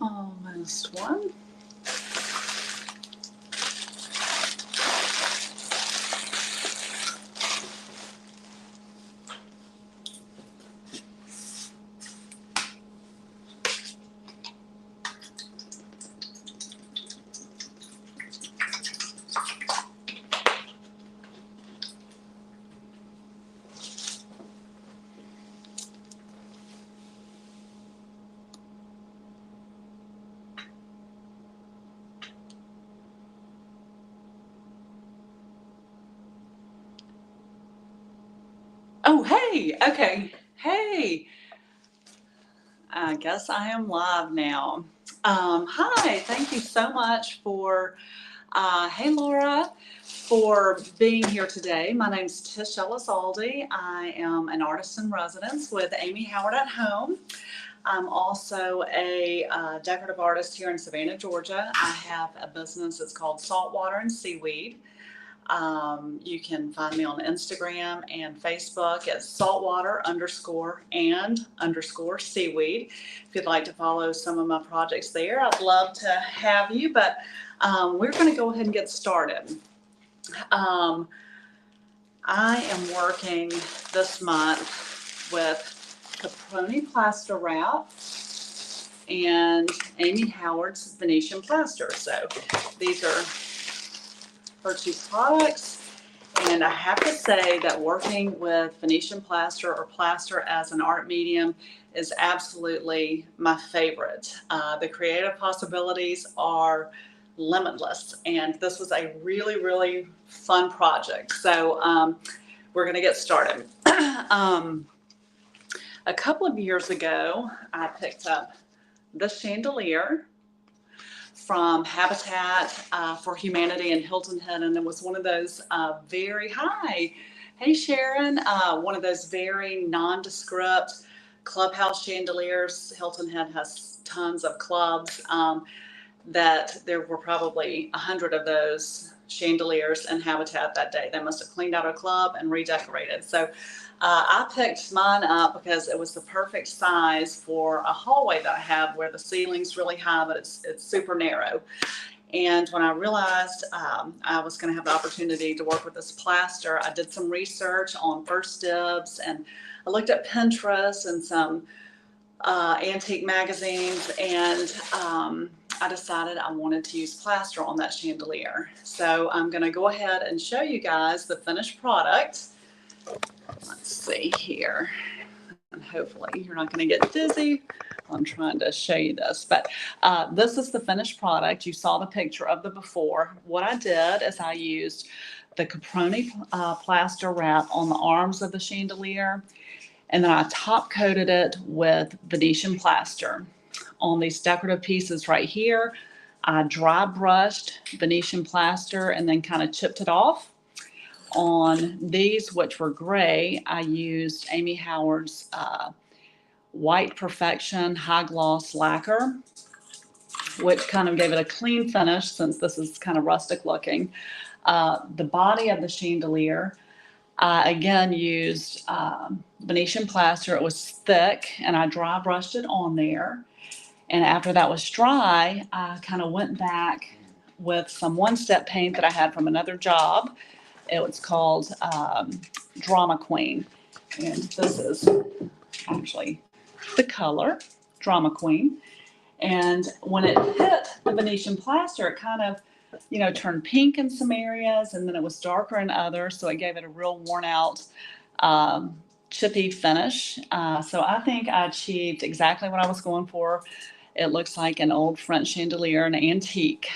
Almost one. Oh, hey, okay. Hey, I guess I am live now. Hi, thank you so much for, hey Laura, for being here today. My name's Tish Elizalde. I am an artist in residence with Amy Howard at Home. I'm also a decorative artist here in Savannah, Georgia. I have a business that's called Saltwater and Seaweed. You can find me on Instagram and Facebook at saltwater_and_seaweed. If you'd like to follow some of my projects there, I'd love to have you, but we're going to go ahead and get started. I am working this month with Caproni Plaster Wrap and Amy Howard's Venetian Plaster. So these are her two products, and I have to say that working with Venetian plaster or plaster as an art medium is absolutely my favorite. The creative possibilities are limitless, and this was a really, really fun project. So we're going to get started. A couple of years ago, I picked up this chandelier from Habitat for Humanity in Hilton Head, and it was one of those hey Sharon, one of those very nondescript clubhouse chandeliers. Hilton Head has tons of clubs, that there were probably 100 of those chandeliers in Habitat that day. They must have cleaned out a club and redecorated. So I picked mine up because it was the perfect size for a hallway that I have where the ceiling's really high, but it's super narrow. And when I realized I was going to have the opportunity to work with this plaster, I did some research on First Dibs, and I looked at Pinterest and some antique magazines, and I decided I wanted to use plaster on that chandelier. So I'm going to go ahead and show you guys the finished product. Let's see here, and hopefully you're not going to get dizzy. I'm trying to show you this, but this is the finished product. You saw the picture of the before. What I did is I used the Caproni plaster wrap on the arms of the chandelier, and then I top coated it with Venetian plaster. On these decorative pieces right here, I dry brushed Venetian plaster and then kind of chipped it off. On these, which were gray, I used Amy Howard's White Perfection High Gloss Lacquer, which kind of gave it a clean finish since this is kind of rustic looking. The body of the chandelier, I again used Venetian plaster. It was thick, and I dry brushed it on there. And after that was dry, I kind of went back with some one-step paint that I had from another job. It was called Drama Queen. And this is actually the color, Drama Queen. And when it hit the Venetian plaster, it kind of, turned pink in some areas, and then it was darker in others. So it gave it a real worn out, chippy finish. So I think I achieved exactly what I was going for. It looks like an old French chandelier, an antique.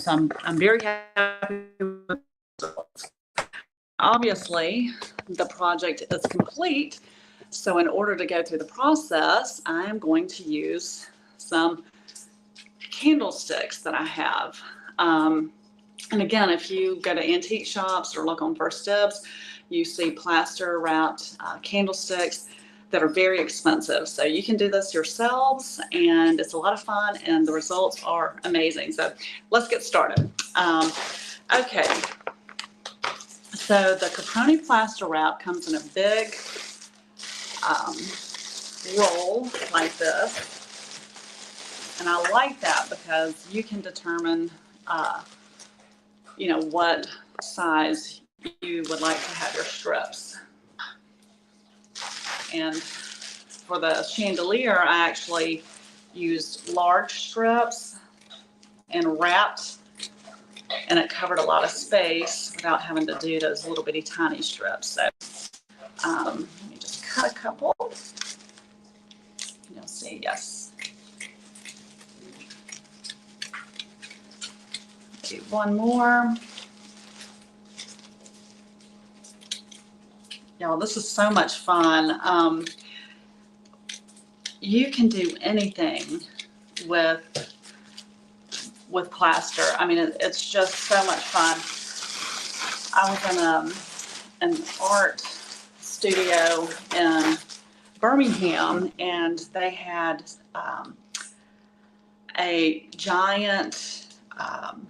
So I'm very happy with the results. Obviously, the project is complete. So in order to go through the process, I am going to use some candlesticks that I have. And again, if you go to antique shops or look on First Dibs, you see plaster wrapped candlesticks that are very expensive. So you can do this yourselves, and it's a lot of fun, and the results are amazing. So let's get started. Okay. So the Caproni plaster wrap comes in a big roll like this. And I like that because you can determine, you know, what size you would like to have your strips. And for the chandelier, I actually used large strips and wrapped, and it covered a lot of space without having to do those little bitty tiny strips. So let me just cut a couple. You'll see, yes. Do one more. Y'all, this is so much fun. You can do anything with plaster. I mean, it's just so much fun. I was in an art studio in Birmingham, and they had a giant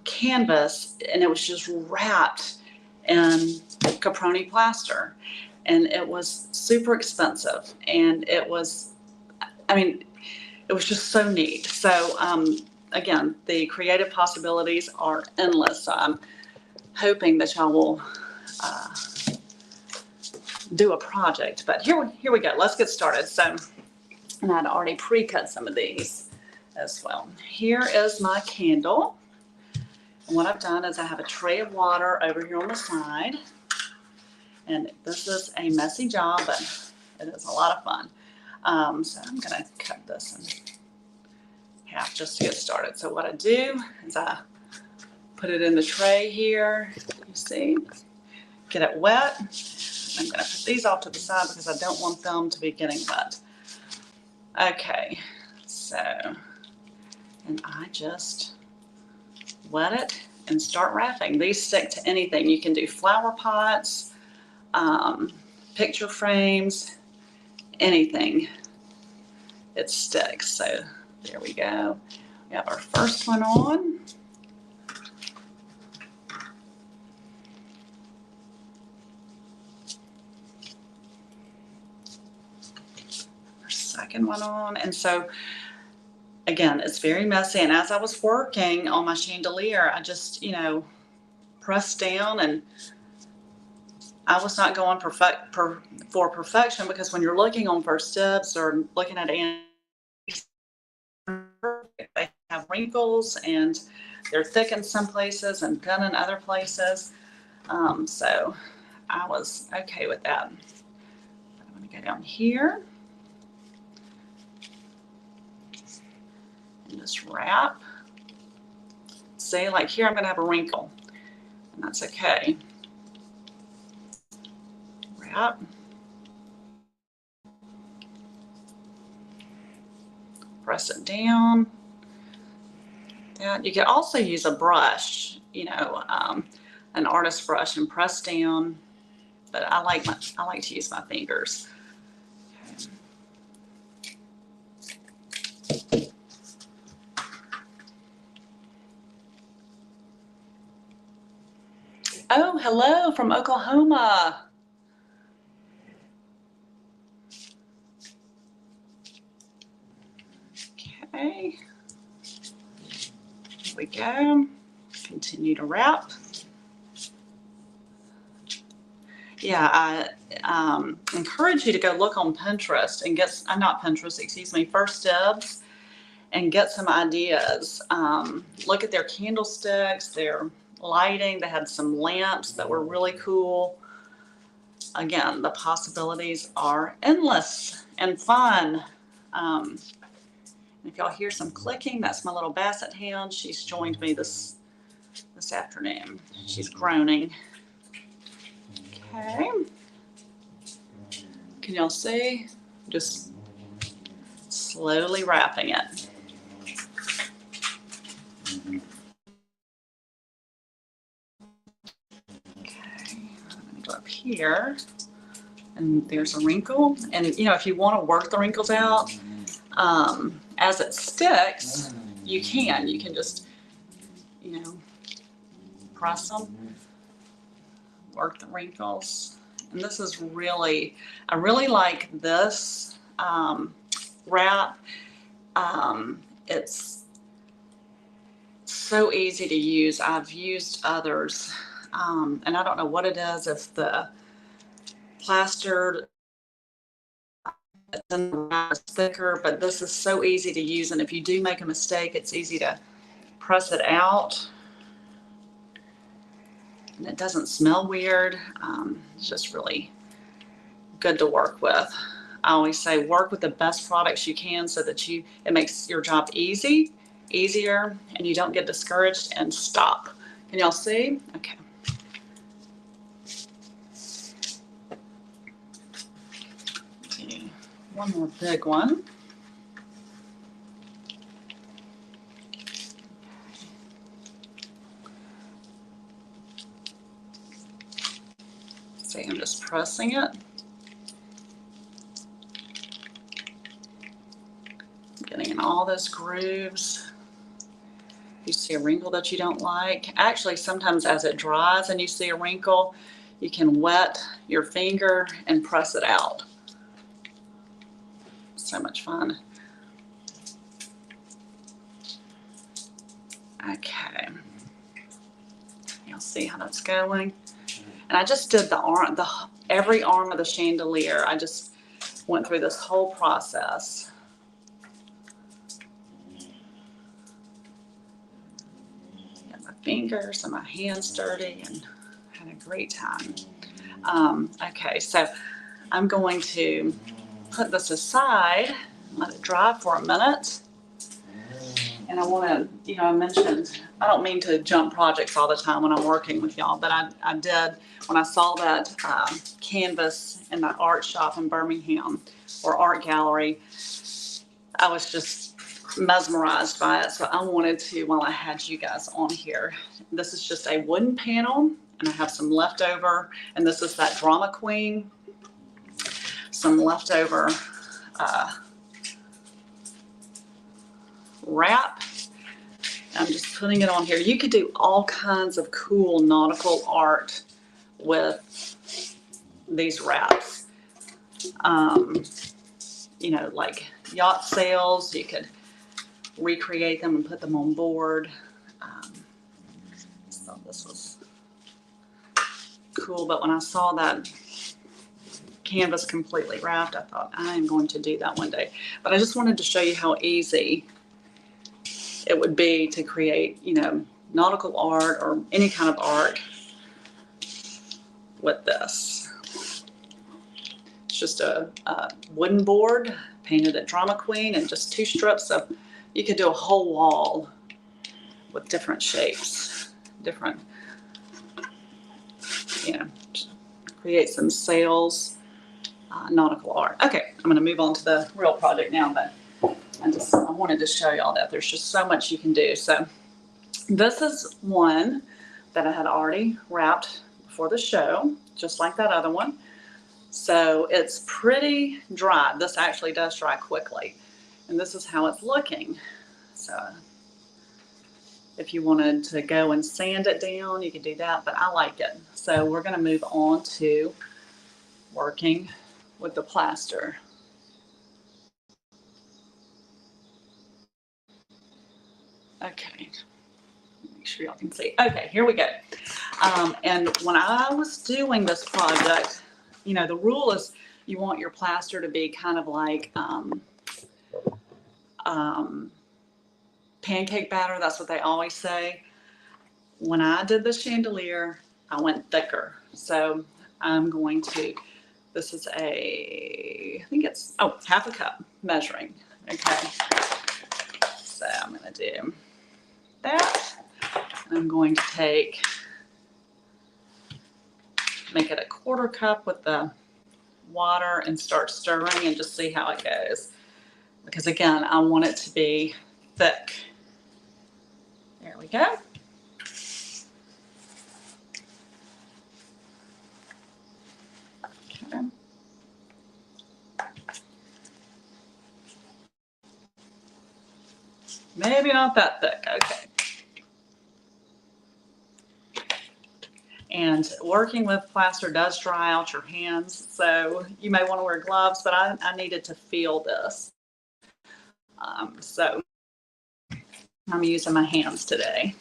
canvas, and it was just wrapped in caproni plaster, and it was super expensive, and it was, I mean, it was just so neat. So again, the creative possibilities are endless. So I'm hoping that y'all will do a project, but here we go. Let's get started. So, and I'd already pre-cut some of these as well. Here is my candle. And what I've done is I have a tray of water over here on the side. And this is a messy job, but it is a lot of fun. So I'm gonna cut this in half just to get started. So what I do is I put it in the tray here, you see, get it wet. I'm gonna put these off to the side because I don't want them to be getting wet. Okay, so, and I just wet it and start wrapping. These stick to anything. You can do flower pots, picture frames, anything. It sticks. So there we go. We have our first one on. Our second one on. And so again, it's very messy. And as I was working on my chandelier, I just, you know, pressed down, and I was not going for perfection, because when you're looking on first dibs or looking at they have wrinkles, and they're thick in some places and thin in other places. So I was okay with that. I'm going to go down here and just wrap. See, like here I'm going to have a wrinkle, and that's okay. Wrap. Press it down. You can also use a brush, you know, an artist brush, and press down. But I like to use my fingers. Okay. Oh, hello from Oklahoma. Okay. Here we go. Continue to wrap. Yeah, I encourage you to go look on Pinterest and get, not Pinterest, excuse me, First Dibs, and get some ideas. Look at their candlesticks, their lighting. They had some lamps that were really cool. Again, the possibilities are endless and fun. If y'all hear some clicking, that's my little basset hound. She's joined me this afternoon. She's groaning. Okay. Can y'all see? Just slowly wrapping it. Okay, I'm gonna go up here, and there's a wrinkle. And you know, if you want to work the wrinkles out, as it sticks, you can just, you know, press them, work the wrinkles. And this is really, I really like this wrap. It's so easy to use. I've used others, and I don't know what it is, if the plaster is thicker, but this is so easy to use. And if you do make a mistake, it's easy to press it out. And it doesn't smell weird. It's just really good to work with. I always say work with the best products you can so that it makes your job easier, and you don't get discouraged and stop. Can y'all see? Okay. Okay. One more big one. See, I'm just pressing it. Getting in all those grooves. If you see a wrinkle that you don't like, actually sometimes as it dries and you see a wrinkle, you can wet your finger and press it out. So much fun. Okay. You'll see how that's going. And I just did every arm of the chandelier. I just went through this whole process. Got my fingers and my hands dirty and had a great time. Okay, so I'm going to put this aside, let it dry for a minute. And I want to, I mentioned, I don't mean to jump projects all the time when I'm working with y'all, but I did, when I saw that canvas in that art shop in Birmingham, or art gallery, I was just mesmerized by it. So I wanted to, while I had you guys on here, this is just a wooden panel, and I have some leftover, and this is that Drama Queen, some leftover wrap. I'm just putting it on here. You could do all kinds of cool nautical art with these wraps. Like yacht sails, you could recreate them and put them on board. So this was cool, but when I saw that canvas completely wrapped, I thought, I am going to do that one day. But I just wanted to show you how easy it would be to create, nautical art or any kind of art with this. It's just a wooden board painted at Drama Queen and just 2 strips of, you could do a whole wall with different shapes, different, create some sails, nautical art. Okay, I'm going to move on to the real project now, but I wanted to show y'all that there's just so much you can do. So this is one that I had already wrapped for the show, just like that other one. So it's pretty dry. This actually does dry quickly. And this is how it's looking. So if you wanted to go and sand it down, you could do that, but I like it. So we're going to move on to working with the plaster. Okay, make sure y'all can see. Okay, here we go. And when I was doing this project, the rule is you want your plaster to be kind of like pancake batter. That's what they always say. When I did the chandelier, I went thicker. So I'm going to, this is I think it's, half a cup measuring. Okay. So I'm going to do that. And I'm going to make it a 1/4 cup with the water and start stirring and just see how it goes. Because again, I want it to be thick. There we go. Okay. Maybe not that thick. Okay. And working with plaster does dry out your hands, so you may want to wear gloves, but I needed to feel this. So I'm using my hands today.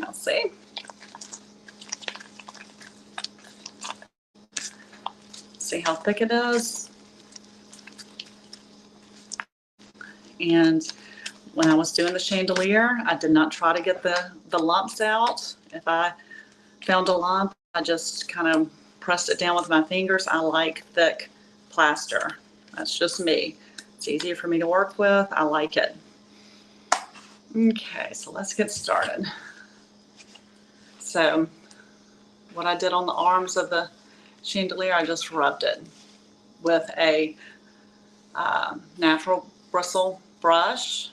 I'll see. See how thick it is? And when I was doing the chandelier, I did not try to get the lumps out. If I found a lump, I just kind of pressed it down with my fingers. I like thick plaster. That's just me. It's easier for me to work with. I like it. Okay, so let's get started. So what I did on the arms of the chandelier, I just rubbed it with a natural bristle brush.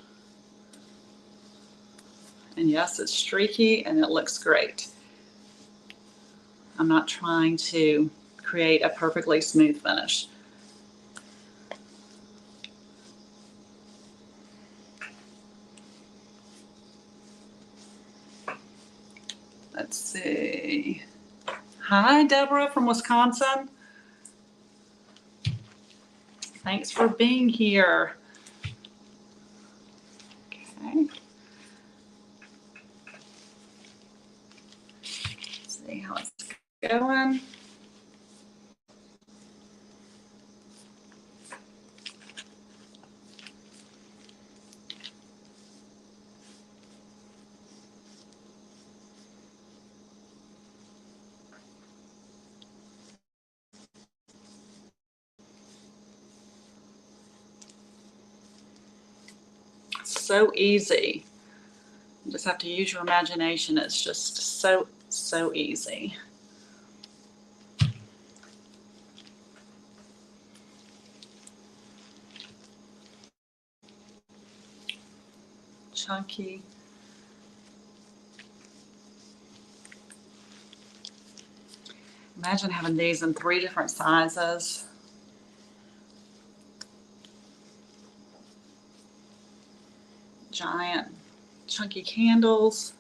And yes, it's streaky and it looks great. I'm not trying to create a perfectly smooth finish. Let's see. Hi, Deborah from Wisconsin. Thanks for being here. Okay. Let's see how it's going. So easy. You just have to use your imagination. It's just so easy. Chunky. Imagine having these in 3 different sizes. Giant, chunky candles.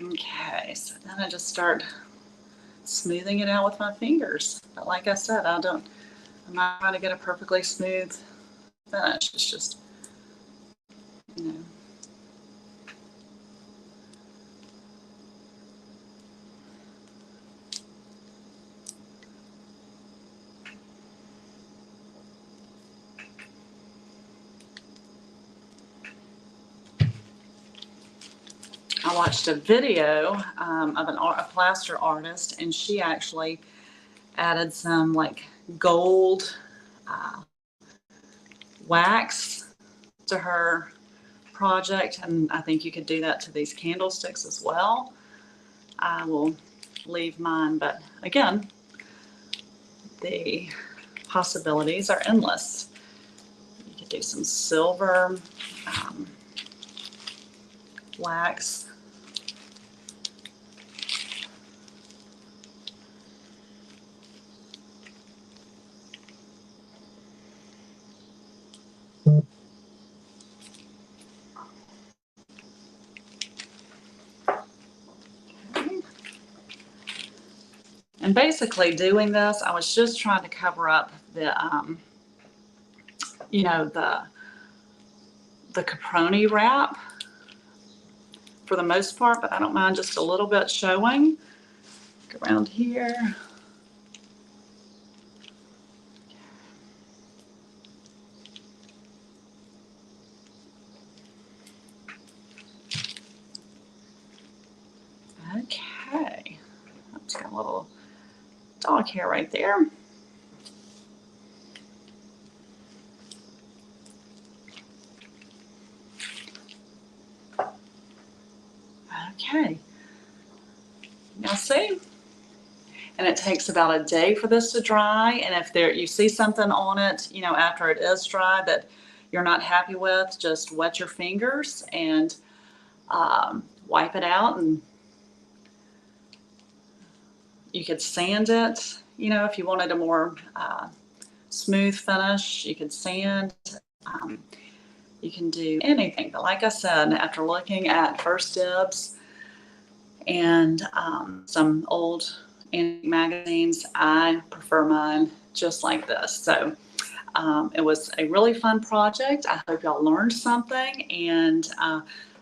Okay, so then I just start smoothing it out with my fingers. But like I said, I'm not trying to get a perfectly smooth finish. It's just, you know. I watched a video of a plaster artist, and she actually added some like gold wax to her project, and I think you could do that to these candlesticks as well. I will leave mine, but again, the possibilities are endless. You could do some silver wax. And basically doing this, I was just trying to cover up the, you know, the caproni wrap for the most part, but I don't mind just a little bit showing. Look around here. Okay, that's got a little dog hair right there. Okay, now see, and it takes about a day for this to dry. And if you see something on it, you know, after it is dry that you're not happy with, just wet your fingers and wipe it out. And you could sand it, you know, if you wanted a more smooth finish, you could sand. You can do anything. But like I said, after looking at First Dibs and some old antique magazines, I prefer mine just like this. So It was a really fun project. I hope y'all learned something, and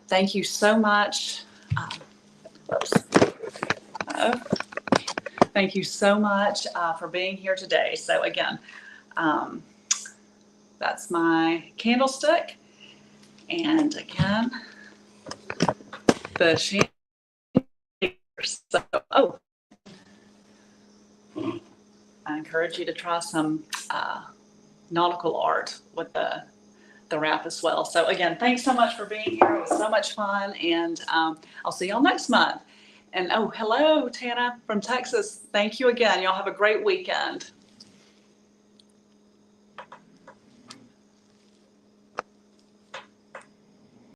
thank you so much. Whoops. Uh-oh. Thank you so much for being here today. So again, that's my candlestick. And again, the chandelier. So, I encourage you to try some nautical art with the wrap as well. So again, thanks so much for being here. It was so much fun, and I'll see y'all next month. And oh, hello, Tana from Texas. Thank you again. Y'all have a great weekend.